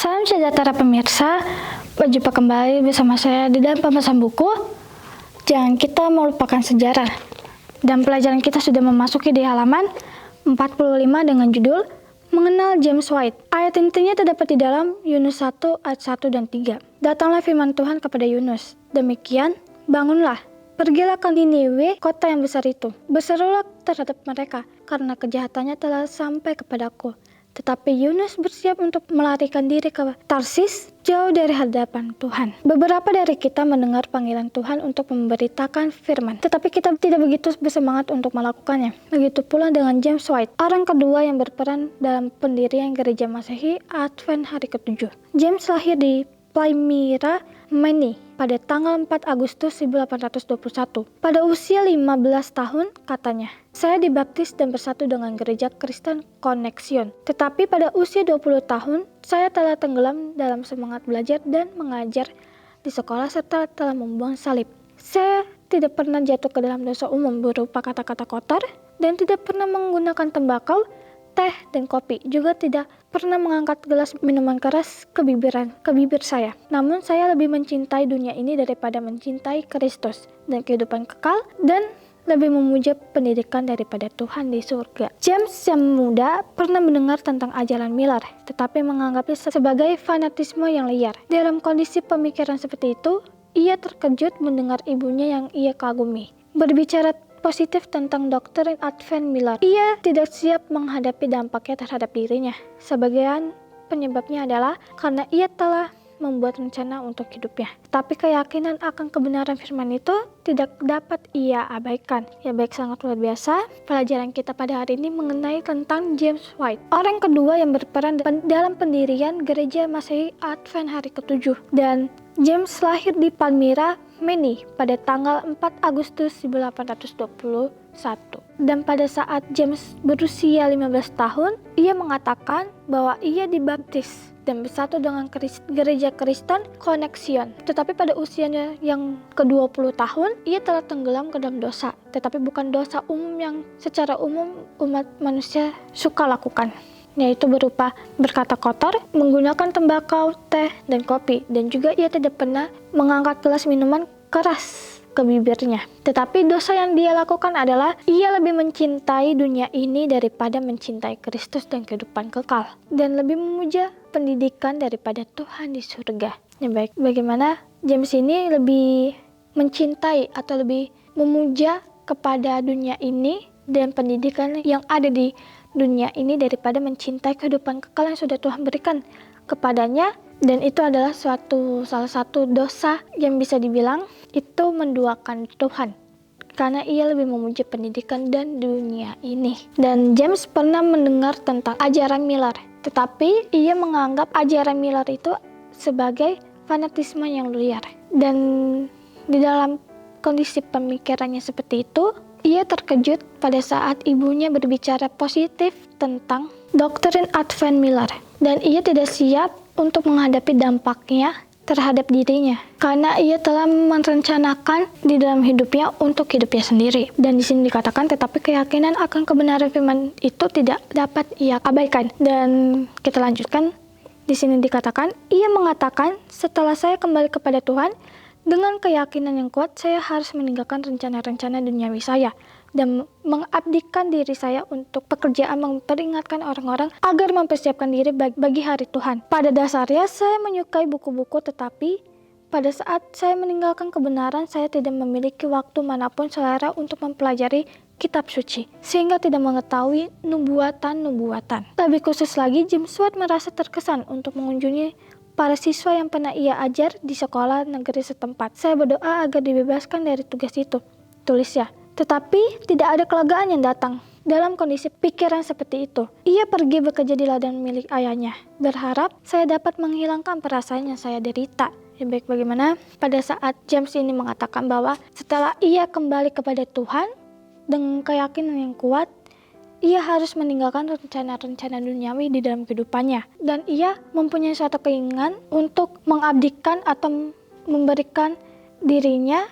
Salam sejahtera pemirsa, berjumpa kembali bersama saya di dalam pembahasan buku Jangan Kita Melupakan Sejarah. Dan pelajaran kita sudah memasuki di halaman 45 dengan judul Mengenal James White. Ayat intinya terdapat di dalam Yunus 1 ayat 1 dan 3. Datanglah firman Tuhan kepada Yunus, demikian, bangunlah, pergilah ke Niniwe, kota yang besar itu. Berserulah terhadap mereka, karena kejahatannya telah sampai kepadaku. Tetapi Yunus bersiap untuk melarikan diri ke Tarsis, jauh dari hadapan Tuhan. Beberapa dari kita mendengar panggilan Tuhan untuk memberitakan firman, tetapi kita tidak begitu bersemangat untuk melakukannya. Begitu pula dengan James White, orang kedua yang berperan dalam pendirian gereja Masehi Advent hari ke-7. James lahir di Palmyra, Maine pada tanggal 4 Agustus 1821. Pada usia 15 tahun, katanya, saya dibaptis dan bersatu dengan gereja Kristen Connection. Tetapi pada usia 20 tahun, saya telah tenggelam dalam semangat belajar dan mengajar di sekolah serta telah membuang salib. Saya tidak pernah jatuh ke dalam dosa umum berupa kata-kata kotor dan tidak pernah menggunakan tembakau, teh, dan kopi. Juga tidak pernah mengangkat gelas minuman keras ke bibir saya. Namun saya lebih mencintai dunia ini daripada mencintai Kristus dan kehidupan kekal, dan lebih memuja pendidikan daripada Tuhan di surga. James yang muda pernah mendengar tentang ajaran Miller, tetapi menganggapnya sebagai fanatisme yang liar. Dalam kondisi pemikiran seperti itu, ia terkejut mendengar ibunya yang ia kagumi berbicara positif tentang doktrin Advent Miller. Ia tidak siap menghadapi dampaknya terhadap dirinya. Sebagian penyebabnya adalah karena ia telah membuat rencana untuk hidupnya. Tapi keyakinan akan kebenaran firman itu tidak dapat ia abaikan. Ya baik, sangat luar biasa. Pelajaran kita pada hari ini mengenai tentang James White, orang kedua yang berperan dalam pendirian gereja Masehi Advent hari ke-7. Dan James lahir di Palmyra, Maine pada tanggal 4 Agustus 1821. Dan pada saat James berusia 15 tahun, ia mengatakan bahwa ia dibaptis dan bersatu dengan gereja Kristen Connection. Tetapi pada usianya yang ke-20 tahun, ia telah tenggelam ke dalam dosa. Tetapi bukan dosa umum yang secara umum umat manusia suka lakukan, yaitu berupa berkata kotor, menggunakan tembakau, teh, dan kopi. Dan juga ia tidak pernah mengangkat gelas minuman keras ke bibirnya. Tetapi dosa yang dia lakukan adalah ia lebih mencintai dunia ini daripada mencintai Kristus dan kehidupan kekal, dan lebih memuja pendidikan daripada Tuhan di surga. Ya baik, bagaimana James ini lebih mencintai atau lebih memuja kepada dunia ini dan pendidikan yang ada di dunia ini daripada mencintai kehidupan kekal yang sudah Tuhan berikan kepadanya. Dan itu adalah salah satu dosa yang bisa dibilang itu menduakan Tuhan, karena ia lebih memuji pendidikan dan dunia ini. Dan James pernah mendengar tentang ajaran Miller, tetapi ia menganggap ajaran Miller itu sebagai fanatisme yang liar. Dan di dalam kondisi pemikirannya seperti itu, ia terkejut pada saat ibunya berbicara positif tentang doktrin Advent Miller, dan ia tidak siap untuk menghadapi dampaknya terhadap dirinya, karena ia telah merencanakan di dalam hidupnya untuk hidupnya sendiri. Dan di sini dikatakan, tetapi keyakinan akan kebenaran firman itu tidak dapat ia abaikan. Dan kita lanjutkan, di sini dikatakan, ia mengatakan, setelah saya kembali kepada Tuhan, dengan keyakinan yang kuat, saya harus meninggalkan rencana-rencana duniawi saya dan mengabdikan diri saya untuk pekerjaan memperingatkan orang-orang agar mempersiapkan diri bagi hari Tuhan. Pada dasarnya saya menyukai buku-buku, tetapi pada saat saya meninggalkan kebenaran, saya tidak memiliki waktu manapun selera untuk mempelajari kitab suci, sehingga tidak mengetahui nubuatan-nubuatan. Lebih khusus lagi, James White merasa terkesan untuk mengunjungi para siswa yang pernah ia ajar di sekolah negeri setempat. Saya berdoa agar dibebaskan dari tugas itu, tulisnya. Tetapi tidak ada kelegaan yang datang. Dalam kondisi pikiran seperti itu, ia pergi bekerja di ladang milik ayahnya, berharap saya dapat menghilangkan perasaan yang saya derita. Ya baik, bagaimana pada saat James ini mengatakan bahwa setelah ia kembali kepada Tuhan dengan keyakinan yang kuat, ia harus meninggalkan rencana-rencana duniawi di dalam kehidupannya, dan ia mempunyai suatu keinginan untuk mengabdikan atau memberikan dirinya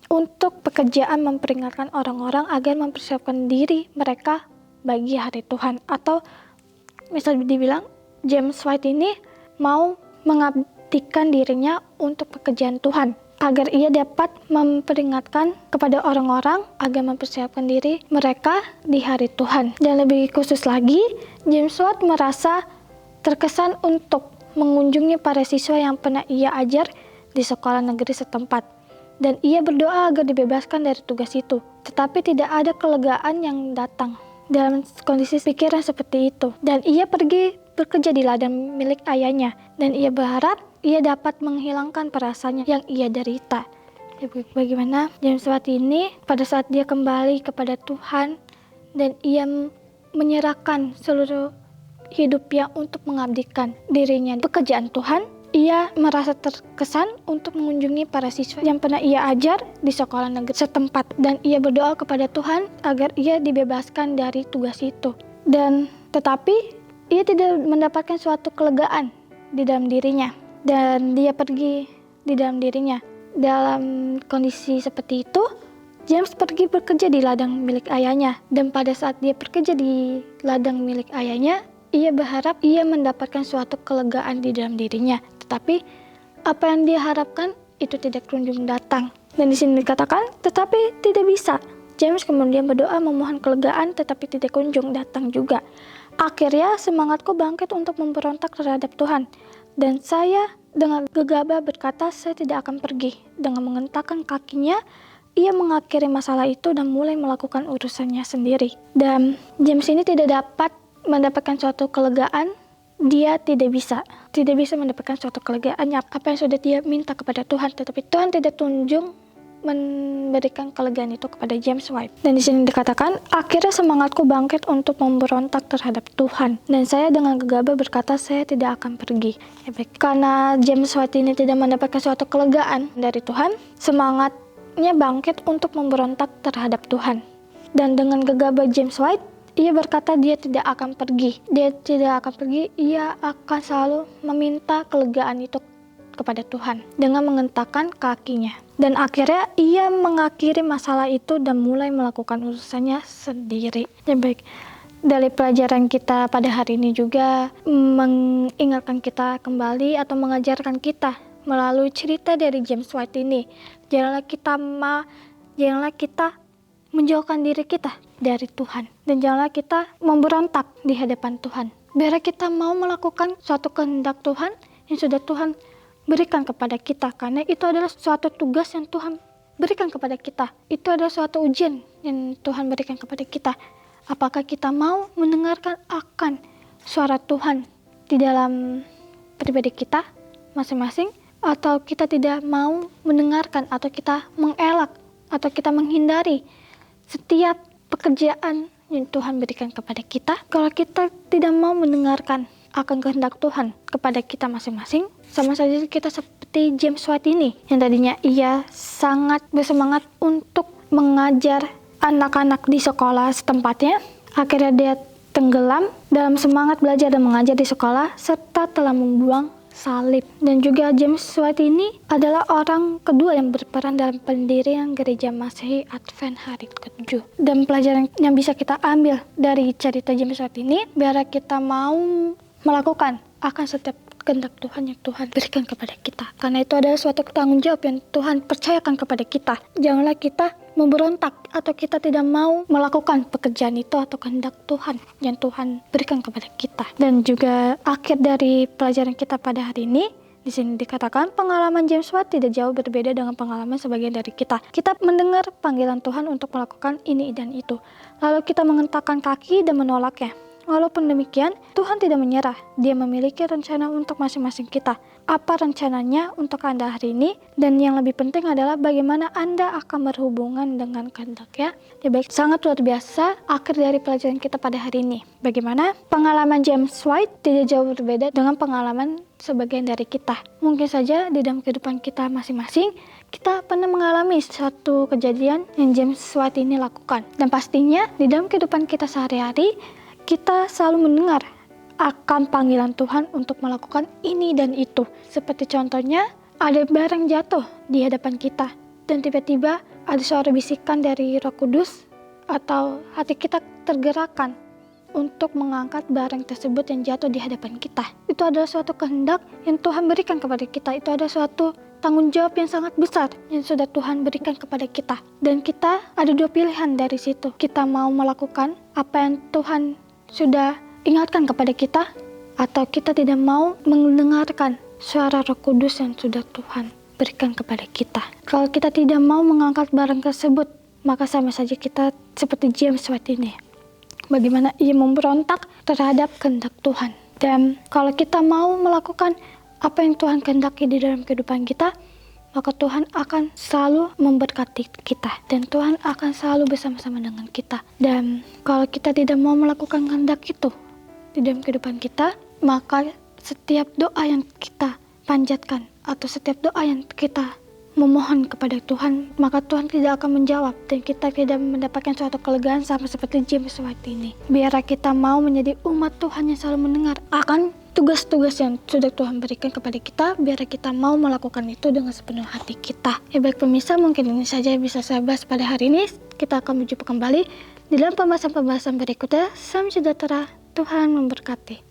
untuk pekerjaan memperingatkan orang-orang agar mempersiapkan diri mereka bagi hari Tuhan. Atau misalnya dibilang, James White ini mau mengabdikan dirinya untuk pekerjaan Tuhan, agar ia dapat memperingatkan kepada orang-orang agar mempersiapkan diri mereka di hari Tuhan. Dan lebih khusus lagi, James White merasa terkesan untuk mengunjungi para siswa yang pernah ia ajar di sekolah negeri setempat. Dan ia berdoa agar dibebaskan dari tugas itu. Tetapi tidak ada kelegaan yang datang dalam kondisi pikiran seperti itu. Dan ia pergi bekerja di ladang milik ayahnya. Dan ia berharap ia dapat menghilangkan perasaannya yang ia derita. Bagaimana James White ini pada saat dia kembali kepada Tuhan dan ia menyerahkan seluruh hidupnya untuk mengabdikan dirinya pekerjaan Tuhan, ia merasa terkesan untuk mengunjungi para siswa yang pernah ia ajar di sekolah negeri setempat, dan ia berdoa kepada Tuhan agar ia dibebaskan dari tugas itu. Dan tetapi ia tidak mendapatkan suatu kelegaan di dalam dirinya, dan dia pergi di dalam dirinya. Dalam kondisi seperti itu, James pergi bekerja di ladang milik ayahnya, dan pada saat dia bekerja di ladang milik ayahnya, ia berharap ia mendapatkan suatu kelegaan di dalam dirinya. Tetapi apa yang dia harapkan itu tidak kunjung datang. Dan di sini dikatakan, tetapi tidak bisa. James kemudian berdoa memohon kelegaan, tetapi tidak kunjung datang juga. Akhirnya semangatku bangkit untuk memberontak terhadap Tuhan. Dan saya dengan gegabah berkata, saya tidak akan pergi. Dengan mengentakkan kakinya, ia mengakhiri masalah itu dan mulai melakukan urusannya sendiri. Dan James ini tidak dapat mendapatkan suatu kelegaan. Dia tidak bisa mendapatkan suatu kelegaan apa yang sudah dia minta kepada Tuhan, tetapi Tuhan tidak tunjung memberikan kelegaan itu kepada James White. Dan di sini dikatakan, akhirnya semangatku bangkit untuk memberontak terhadap Tuhan, dan saya dengan gegabah berkata, saya tidak akan pergi. Ya, baik. Karena James White ini tidak mendapatkan suatu kelegaan dari Tuhan, semangatnya bangkit untuk memberontak terhadap Tuhan. Dan dengan gegabah James White, ia berkata dia tidak akan pergi. Ia akan selalu meminta kelegaan itu kepada Tuhan dengan mengentakkan kakinya. Dan akhirnya ia mengakhiri masalah itu dan mulai melakukan urusannya sendiri. Ya, baik. Dari pelajaran kita pada hari ini juga mengingatkan kita kembali atau mengajarkan kita melalui cerita dari James White ini. Janganlah kita menjauhkan diri kita dari Tuhan, dan janganlah kita memberontak di hadapan Tuhan. Biar kita mau melakukan suatu kehendak Tuhan yang sudah Tuhan berikan kepada kita, karena itu adalah suatu tugas yang Tuhan berikan kepada kita. Itu adalah suatu ujian yang Tuhan berikan kepada kita. Apakah kita mau mendengarkan akan suara Tuhan di dalam pribadi kita masing-masing, atau kita tidak mau mendengarkan, atau kita mengelak, atau kita menghindari setiap pekerjaan yang Tuhan berikan kepada kita. Kalau kita tidak mau mendengarkan akan kehendak Tuhan kepada kita masing-masing, sama saja kita seperti James White ini, yang tadinya ia sangat bersemangat untuk mengajar anak-anak di sekolah setempatnya. Akhirnya dia tenggelam dalam semangat belajar dan mengajar di sekolah, serta telah membuang salib. Dan juga James White ini adalah orang kedua yang berperan dalam pendirian Gereja Masehi Advent hari ke-7. Dan pelajaran yang bisa kita ambil dari cerita James White ini, biar kita mau melakukan akan setiap kehendak Tuhan yang Tuhan berikan kepada kita. Karena itu adalah suatu tanggung jawab yang Tuhan percayakan kepada kita. Janganlah kita memberontak atau kita tidak mau melakukan pekerjaan itu atau kehendak Tuhan yang Tuhan berikan kepada kita. Dan juga akhir dari pelajaran kita pada hari ini, di sini dikatakan pengalaman James White tidak jauh berbeda dengan pengalaman sebagian dari kita. Kita mendengar panggilan Tuhan untuk melakukan ini dan itu, lalu kita mengentakkan kaki dan menolaknya. Walaupun demikian, Tuhan tidak menyerah. Dia memiliki rencana untuk masing-masing kita. Apa rencananya untuk Anda hari ini? Dan yang lebih penting adalah bagaimana Anda akan berhubungan dengan kehendaknya. Ya baik, sangat luar biasa akhir dari pelajaran kita pada hari ini. Bagaimana pengalaman James White tidak jauh berbeda dengan pengalaman sebagian dari kita. Mungkin saja di dalam kehidupan kita masing-masing, kita pernah mengalami suatu kejadian yang James White ini lakukan. Dan pastinya di dalam kehidupan kita sehari-hari, kita selalu mendengar akan panggilan Tuhan untuk melakukan ini dan itu. Seperti contohnya, ada barang jatuh di hadapan kita, dan tiba-tiba ada suara bisikan dari Roh Kudus, atau hati kita tergerakkan untuk mengangkat barang tersebut yang jatuh di hadapan kita. Itu adalah suatu kehendak yang Tuhan berikan kepada kita. Itu ada suatu tanggung jawab yang sangat besar yang sudah Tuhan berikan kepada kita. Dan kita ada dua pilihan dari situ. Kita mau melakukan apa yang Tuhan sudah ingatkan kepada kita, atau kita tidak mau mendengarkan suara Roh Kudus yang sudah Tuhan berikan kepada kita. Kalau kita tidak mau mengangkat barang tersebut, maka sama saja kita seperti James White ini. Bagaimana ia memberontak terhadap kehendak Tuhan. Dan kalau kita mau melakukan apa yang Tuhan kehendaki di dalam kehidupan kita, maka Tuhan akan selalu memberkati kita. Dan Tuhan akan selalu bersama-sama dengan kita. Dan kalau kita tidak mau melakukan kehendak itu di dalam kehidupan kita, maka setiap doa yang kita panjatkan atau setiap doa yang kita memohon kepada Tuhan, maka Tuhan tidak akan menjawab dan kita tidak mendapatkan suatu kelegaan sama seperti James White ini. Biar kita mau menjadi umat Tuhan yang selalu mendengar akan tugas-tugas yang sudah Tuhan berikan kepada kita, biar kita mau melakukan itu dengan sepenuh hati kita. Ya baik pemirsa, mungkin ini saja yang bisa saya bahas pada hari ini. Kita akan berjumpa kembali di dalam pembahasan-pembahasan berikutnya. Salam sejahtera, Tuhan memberkati.